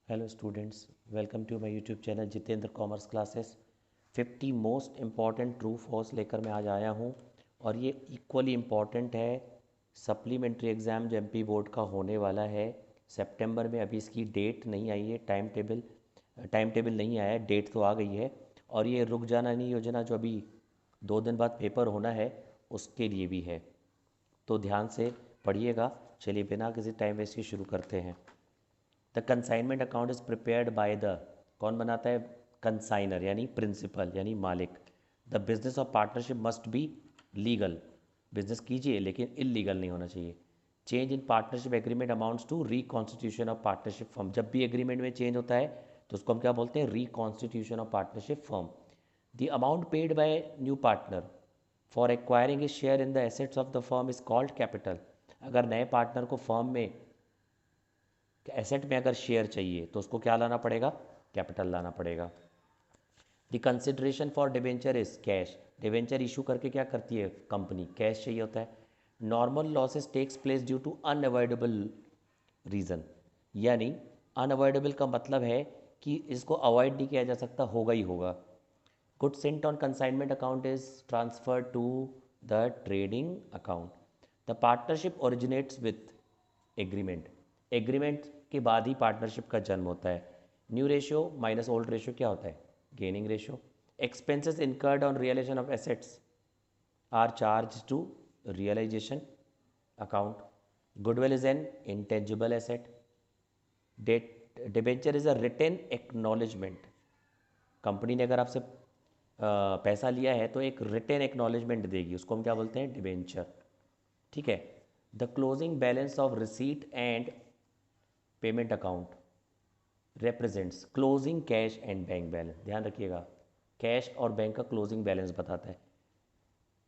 Hello students, welcome to my YouTube channel Jitendra commerce classes. 50 most important true false लेकर मैं आज आया हूँ और ये इक्वली इम्पॉर्टेंट है सप्लीमेंट्री एग्ज़ाम जो एमपी बोर्ड का होने वाला है सितंबर में। अभी इसकी डेट नहीं आई है, टाइम टेबल नहीं आया है, डेट तो आ गई है। और ये रुक जाना नहीं योजना जो अभी 2 दिन बाद पेपर होना है उसके लिए भी है, तो ध्यान से पढ़िएगा। चलिए बिना किसी टाइम वेस्ट के शुरू करते हैं। The consignment account is prepared by the, कौन बनाता है? कंसाइनर यानी प्रिंसिपल यानी मालिक। The business of partnership must be legal, business कीजिए लेकिन इलीगल नहीं होना चाहिए। Change in partnership agreement amounts to reconstitution of partnership firm. जब भी एग्रीमेंट में चेंज होता है तो उसको हम क्या बोलते हैं? Reconstitution of partnership firm. The amount paid by new partner for acquiring A share in the assets of the firm is called capital. अगर नए पार्टनर को फर्म में एसेट में अगर शेयर चाहिए तो उसको क्या लाना पड़ेगा? कैपिटल लाना पड़ेगा। The consideration for debenture is cash. Debenture issue करके क्या करती है कंपनी? कैश चाहिए होता है। Normal losses takes place due to unavoidable reason, यानी अनअवॉइडेबल का मतलब है कि इसको अवॉइड नहीं किया जा सकता, होगा ही होगा। Good sent on consignment account is transfer to the trading account. The partnership originates with agreement. Agreement के बाद ही पार्टनरशिप का जन्म होता है। New ratio minus old ratio क्या होता है? Gaining ratio. Expenses incurred on realisation of assets are charge to realisation account. Goodwill is an intangible asset. Debt debenture is a written acknowledgement. Company ने अगर आपसे पैसा लिया है तो एक रिटेन एक्नॉलेजमेंट देगी, उसको हम क्या बोलते हैं? डिबेंचर। ठीक है। The closing balance of receipt and payment account represents closing cash and bank balance. ध्यान रखिएगा, कैश और बैंक का क्लोजिंग बैलेंस बताता है।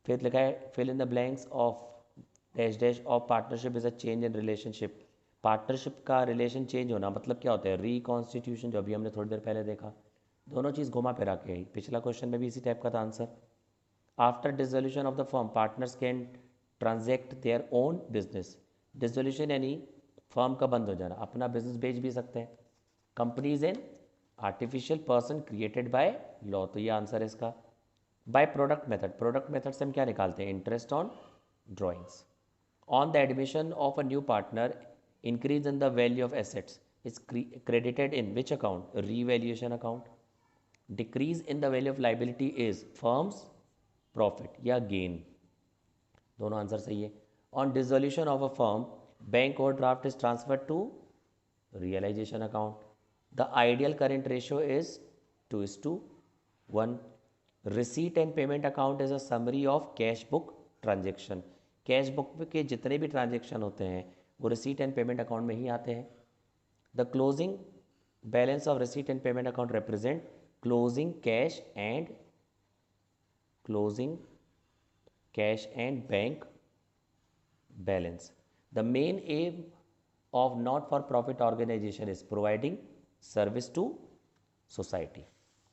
फिर लिखा है fill in the blanks of dash dash of partnership is a change in relationship. Partnership का रिलेशन चेंज होना मतलब क्या होता है? रिकॉन्स्टिट्यूशन, जो अभी हमने थोड़ी देर पहले देखा। दोनों चीज़ घुमा फिरा के आई, पिछला क्वेश्चन में भी इसी टाइप का था answer. After dissolution of the firm partners can ट्रांजेक्ट their own business. Dissolution यानी फर्म का बंद हो जाना, अपना बिजनेस बेच भी सकते हैं। Company is an artificial person created by law, तो ये आंसर है इसका। By product method, product method से हम क्या निकालते हैं? Interest on drawings. On the admission of a new partner increase in the value of assets is credited in which account? Revaluation account. Decrease in the value of liability is firms profit या gain. दोनों answer सही है। On dissolution of a firm bank overdraft is transfer to realisation account. The ideal current ratio is 2:1। Receipt and payment account is a summary of cash book transaction. Cash book के जितने भी transaction होते हैं वो receipt and payment account में ही आते हैं। The closing balance of receipt and payment account represent closing closing cash and bank balance. The main aim of not-for-profit organization is providing service to society.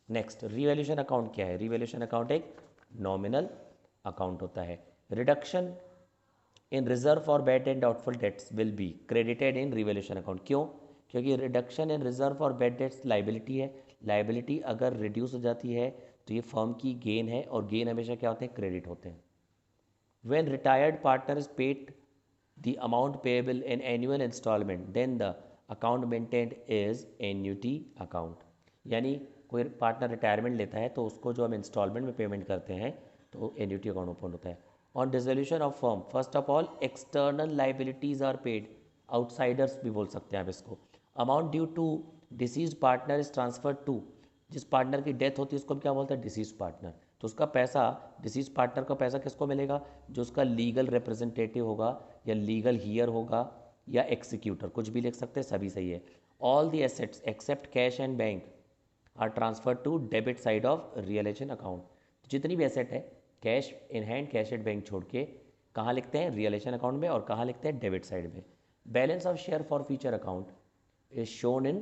Next, revaluation account क्या है? Revaluation account एक nominal account होता है। Reduction in reserve for bad and doubtful debts will be credited in revaluation account. क्यों? क्योंकि reduction in reserve for bad debts liability है। Liability अगर reduce हो जाती है तो ये फर्म की गेन है, और गेन हमेशा क्या होते हैं? क्रेडिट होते हैं। When retired partner is paid the amount payable in annual installment, then the account maintained is annuity account। यानी कोई पार्टनर रिटायरमेंट लेता है तो उसको जो हम इंस्टॉलमेंट में पेमेंट करते हैं तो एन्यूटी अकाउंट ओपन होता है। On dissolution of firm first of all external liabilities are paid. Outsiders भी बोल सकते हैं आप इसको। Amount due to deceased partner is transfer to, जिस पार्टनर की डेथ होती है उसको हम क्या बोलते हैं? Deceased partner. तो उसका पैसा, डिसीज पार्टनर का पैसा किसको मिलेगा? जो उसका लीगल रिप्रेजेंटेटिव होगा या लीगल हियर होगा या एक्सिक्यूटर, कुछ भी लिख सकते हैं, सभी सही है। All the assets except cash and bank are transfer to debit side of realisation account. तो जितनी भी एसेट है cash in hand, cash at bank छोड़ के कहाँ लिखते हैं? रियलाइजेशन अकाउंट में, और कहाँ लिखते हैं? डेबिट साइड में। Balance of share for future account is shown in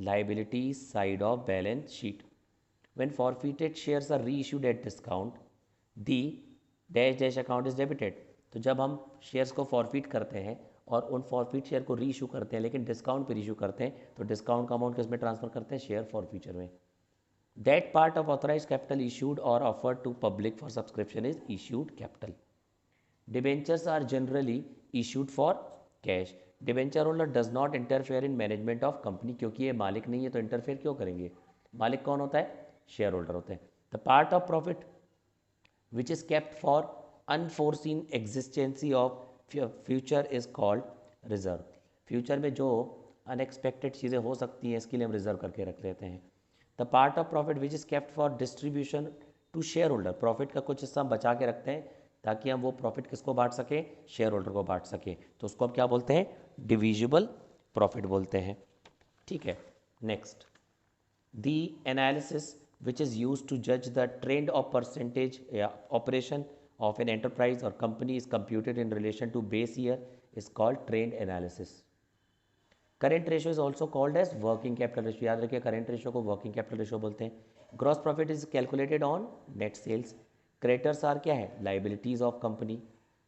liability side of balance sheet. When forfeited shares are reissued at discount, the dash dash account is debited। तो जब हम shares को फॉरफिट करते हैं और उन forfeit share को री इशू करते हैं, लेकिन डिस्काउंट पर इशू करते हैं, तो डिस्काउंट का अमाउंट किस में ट्रांसफर करते हैं, शेयर फॉरफीचर में. That part of authorise capital issued और offered to public for subscription is issued capital. Debentures are generally issued for cash. Debenture holder does not interfere in management of company, क्योंकि ये मालिक नहीं है तो interfere क्यों करेंगे. मालिक कौन होता है, शेयर होल्डर होते हैं. The part of profit which is kept for unforeseen exigency of future is called reserve. Future में जो अनएक्सपेक्टेड चीज़ें हो सकती हैं इसके लिए हम रिजर्व करके रख लेते हैं. The part of profit which is kept for distribution to share holder. Profit का कुछ हिस्सा हम बचा के रखते हैं ताकि हम वो प्रॉफिट किसको बांट सकें, शेयर होल्डर को बांट सकें, तो उसको हम क्या बोलते हैं, डिविजिबल प्रॉफिट बोलते हैं. ठीक है. Next, the analysis which is used to judge the trend of percentage operation of an enterprise or company is computed in relation to base year is called trend analysis. Current ratio is also called as working capital ratio. याद रखिए current ratio को working capital ratio बोलते हैं. Gross profit is calculated on net sales. Creditors are क्या है, liabilities of company.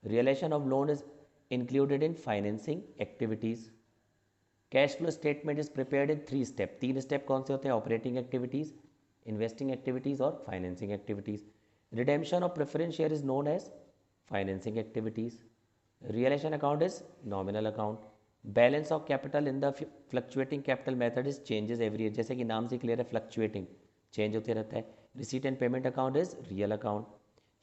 Realization of loan is included in financing activities. Cash flow statement is prepared in 3 step. 3 step कौन से होते हैं, operating activities, investing activities और financing activities. Redemption of preference share is known as financing activities. Realisation account is nominal account. Balance of capital in the fluctuating capital method is changes every year. जैसे कि नाम से clear है, fluctuating, change होते रहता है. Receipt and payment account is real account.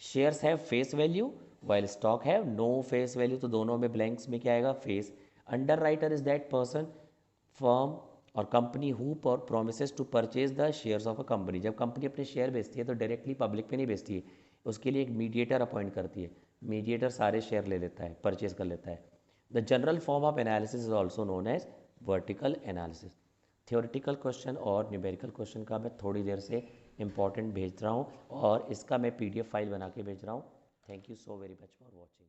Shares have face value while stock have no face value, तो दोनों में ब्लैंक्स में क्या आएगा, face. Underwriter is that person, firm और company who promises to purchase the shares of a company. जब company अपने share बेचती है तो डायरेक्टली पब्लिक पे नहीं बेचती है, उसके लिए एक मीडिएटर अपॉइंट करती है. मीडिएटर सारे शेयर ले लेता है, परचेज कर लेता है. The general form of analysis is also known as vertical analysis. Theoretical question और न्यूमेरिकल क्वेश्चन का मैं थोड़ी देर से इंपॉर्टेंट भेज रहा हूँ और इसका मैं PDF फाइल बना के भेज रहा हूँ. Thank you so very much for watching.